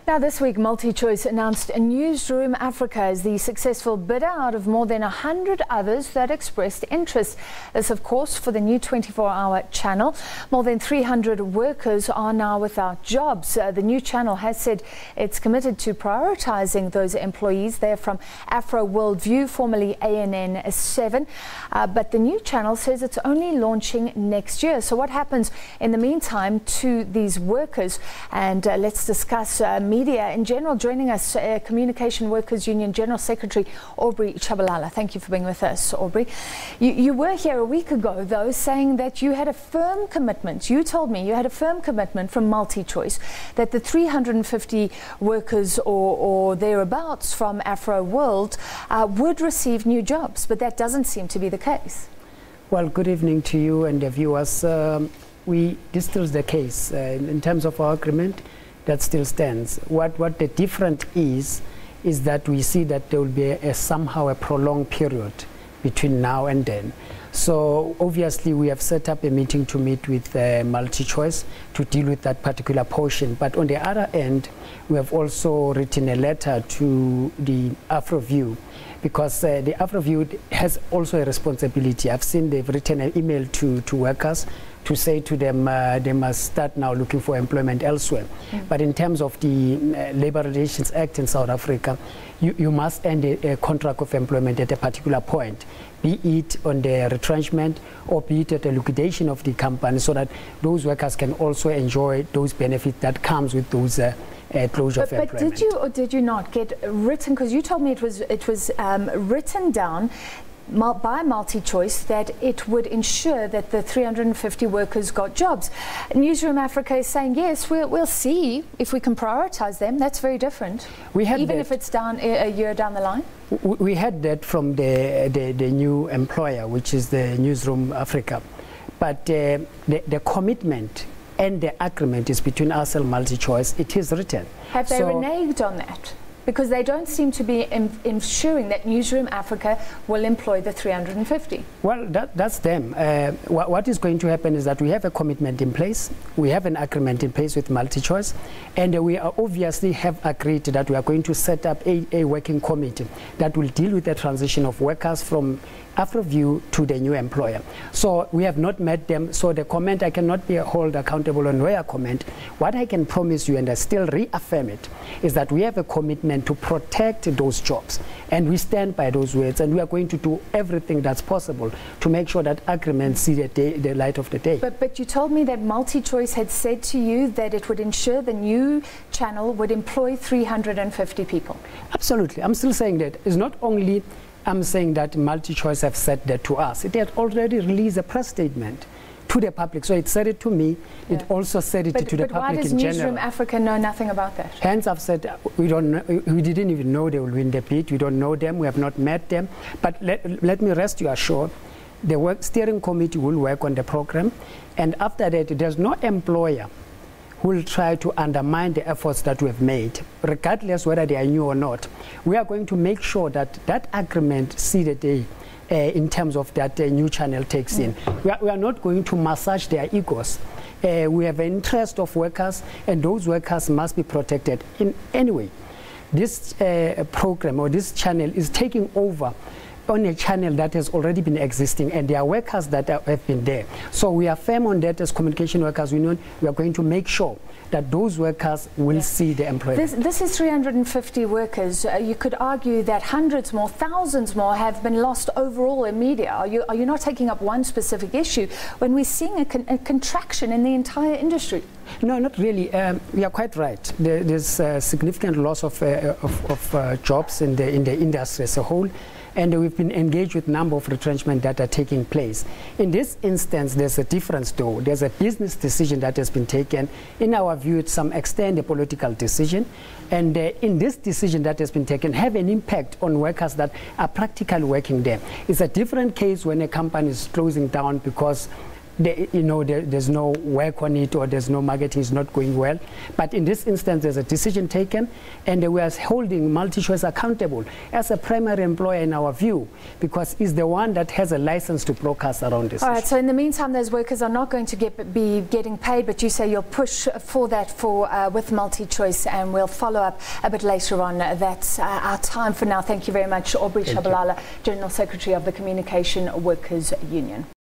Now this week, MultiChoice announced Newzroom Afrika as the successful bidder out of more than 100 others that expressed interest. This, of course, for the new 24-hour channel. More than 300 workers are now without jobs. The new channel has said it's committed to prioritising those employees. They're from AfroWorld View, formerly ANN7. But the new channel says it's only launching next year. So what happens in the meantime to these workers? And let's discuss media in general. Joining us, Communication Workers Union General Secretary Aubrey Tshabalala. Thank you for being with us, Aubrey. You were here a week ago, though, saying that you had a firm commitment. You told me you had a firm commitment from MultiChoice that the 350 workers or thereabouts from AfroWorld would receive new jobs, but that doesn't seem to be the case. Well, good evening to you and the viewers. This still is the case. In terms of our agreement, that still stands. What the difference is that we see that there will be somehow a prolonged period between now and then. So obviously we have set up a meeting to meet with MultiChoice to deal with that particular portion. But on the other end, we have also written a letter to the AfroView, because the AfroView has also a responsibility. I've seen they've written an email to workers to say to them they must start now looking for employment elsewhere. But in terms of the Labour Relations Act in South Africa, you must end a contract of employment at a particular point, be it on the retrenchment or be it at the liquidation of the company, so that those workers can also enjoy those benefits that comes with those closure of employment. But did you or did you not get written, because you told me it was written down by MultiChoice that it would ensure that the 350 workers got jobs. Newzroom Afrika is saying, yes, we'll see if we can prioritise them. That's very different. Even if it's down a year down the line? We had that from the new employer, which is the Newzroom Afrika. But the commitment and the agreement is between us and MultiChoice. It is written. Have they reneged on that? Because they don't seem to be ensuring that Newzroom Afrika will employ the 350. Well, that's them. What is going to happen is that we have a commitment in place, we have an agreement in place with MultiChoice, and we obviously have agreed that we are going to set up a working committee that will deal with the transition of workers from AfroView to the new employer. So we have not met them, so the comment, I cannot be held accountable on their comment. What I can promise you, and I still reaffirm it, is that we have a commitment to protect those jobs, and we stand by those words, and we are going to do everything that's possible to make sure that agreements see the light of the day. But you told me that MultiChoice had said to you that it would ensure the new channel would employ 350 people. Absolutely. I'm still saying that. It's not only I'm saying that MultiChoice have said that to us. It had already released a press statement to the public. So it said it to me. Yeah. It also said it to the public in general. But why does Newzroom Afrika know nothing about that? Hence, I've said we don't know, we didn't even know they will win the bid. We don't know them. We have not met them. But let me rest you assured, the steering committee will work on the program. And after that, there's no employer who will try to undermine the efforts that we have made, regardless whether they are new or not. We are going to make sure that that agreement see the day in terms of that new channel takes in. We are not going to massage their egos. We have an interest of workers, and those workers must be protected in any way. This program or this channel is taking over on a channel that has already been existing, and there are workers that have been there. So we are firm on that as Communication Workers Union. We are going to make sure that those workers will see the employment. This is 350 workers. You could argue that hundreds more, thousands more have been lost overall in media. Are you not taking up one specific issue when we're seeing a contraction in the entire industry? No, not really. You are quite right. There's a significant loss of jobs in the industry as a whole. And we've been engaged with a number of retrenchment that are taking place. In this instance, there's a difference, though. There's a business decision that has been taken. In our view, to some extent, a political decision. And in this decision that has been taken, have an impact on workers that are practically working there. It's a different case when a company is closing down because there's no work on it, or there's no marketing, is not going well. But in this instance, there's a decision taken, and we are holding MultiChoice accountable as a primary employer in our view, because it's the one that has a license to broadcast around this. All right, so in the meantime, those workers are not going to be getting paid, but you say you'll push for that with MultiChoice, and we'll follow up a bit later on. That's our time for now. Thank you very much, Aubrey Tshabalala, General Secretary of the Communication Workers Union.